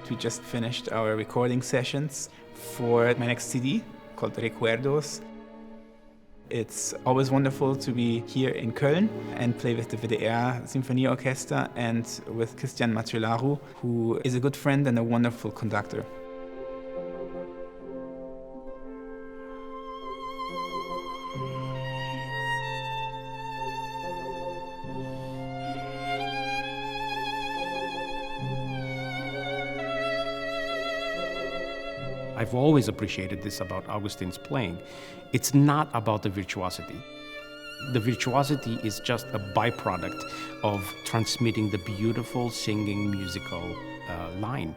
We just finished our recording sessions for my next CD called Recuerdos. It's always wonderful to be here in Köln and play with the WDR Symphony Orchestra and with Cristian Macelaru, who is a good friend and a wonderful conductor. I've always appreciated this about Augustin's playing. It's not about the virtuosity. The virtuosity is just a byproduct of transmitting the beautiful singing musical line.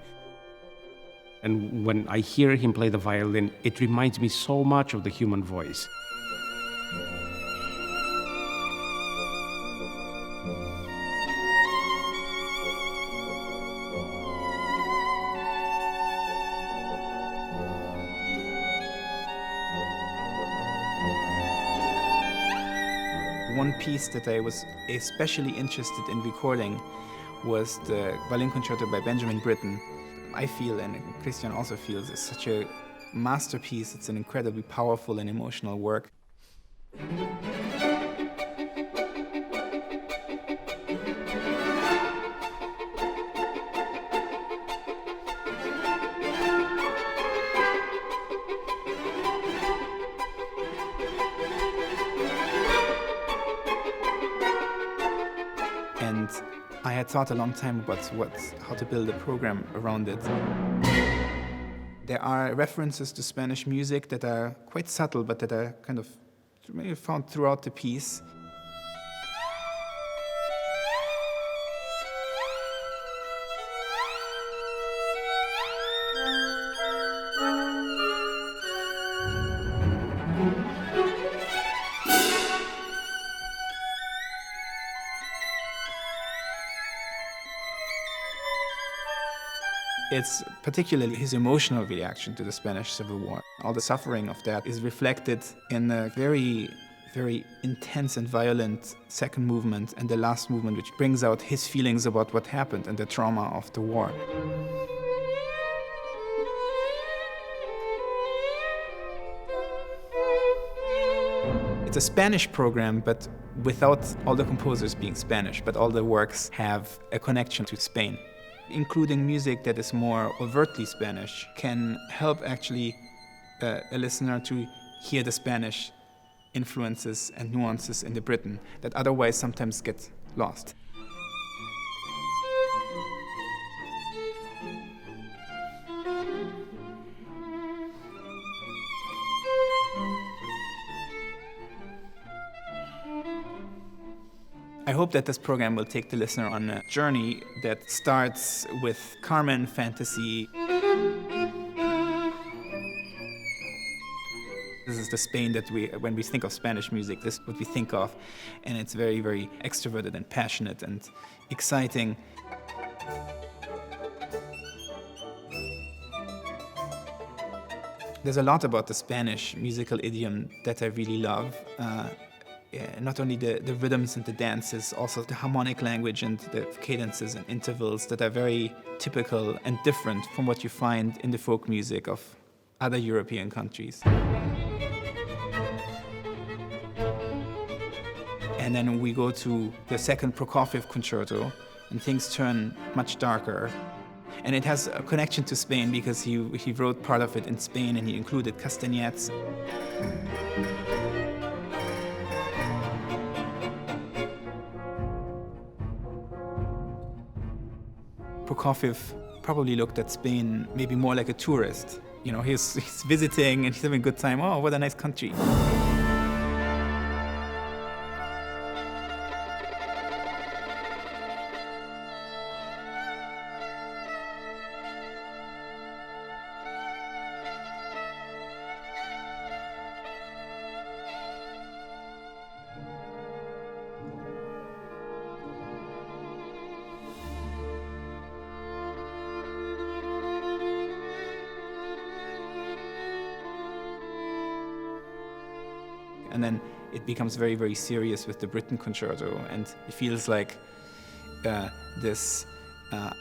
And when I hear him play the violin, it reminds me so much of the human voice. One piece that I was especially interested in recording was the Violin Concerto by Benjamin Britten. I feel, and Cristian also feels, it's such a masterpiece. It's an incredibly powerful and emotional work. And I had thought a long time about how to build a program around it. There are references to Spanish music that are quite subtle, but that are kind of found throughout the piece. It's particularly his emotional reaction to the Spanish Civil War. All the suffering of that is reflected in a very, very intense and violent second movement and the last movement, which brings out his feelings about what happened and the trauma of the war. It's a Spanish program, but without all the composers being Spanish, but all the works have a connection to Spain. Including music that is more overtly Spanish can help actually a listener to hear the Spanish influences and nuances in the Britten that otherwise sometimes get lost. I hope that this program will take the listener on a journey that starts with Carmen Fantasy. This is the Spain that when we think of Spanish music, this is what we think of. And it's very, very extroverted and passionate and exciting. There's a lot about the Spanish musical idiom that I really love. Not only the rhythms and the dances, also the harmonic language and the cadences and intervals that are very typical and different from what you find in the folk music of other European countries. And then we go to the second Prokofiev concerto, and things turn much darker. And it has a connection to Spain because he wrote part of it in Spain and he included castanets. Prokofiev probably looked at Spain maybe more like a tourist. You know, he's visiting and he's having a good time. Oh, what a nice country. And then it becomes very, very serious with the Britten concerto, and it feels like this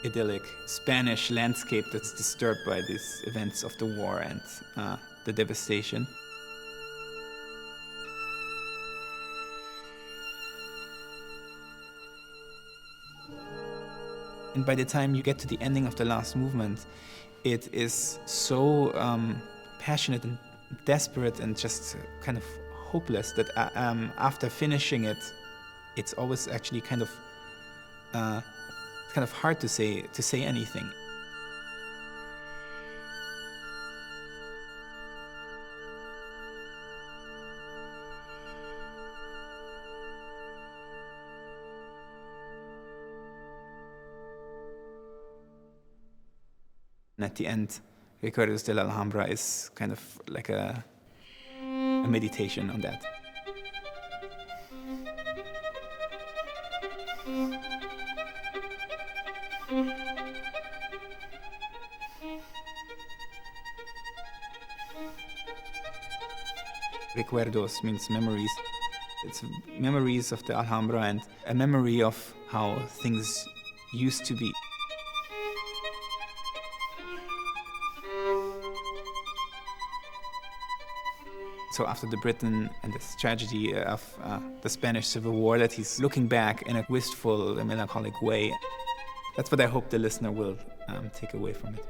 idyllic Spanish landscape that's disturbed by these events of the war and the devastation. And by the time you get to the ending of the last movement, it is so passionate and desperate and just kind of hopeless that after finishing it, it's always actually kind of hard to say anything. And at the end, Recuerdos de la Alhambra is kind of like a meditation on that. Recuerdos means memories. It's memories of the Alhambra and a memory of how things used to be. So after the Britain and this tragedy of the Spanish Civil War, that he's looking back in a wistful and melancholic way. That's what I hope the listener will take away from it.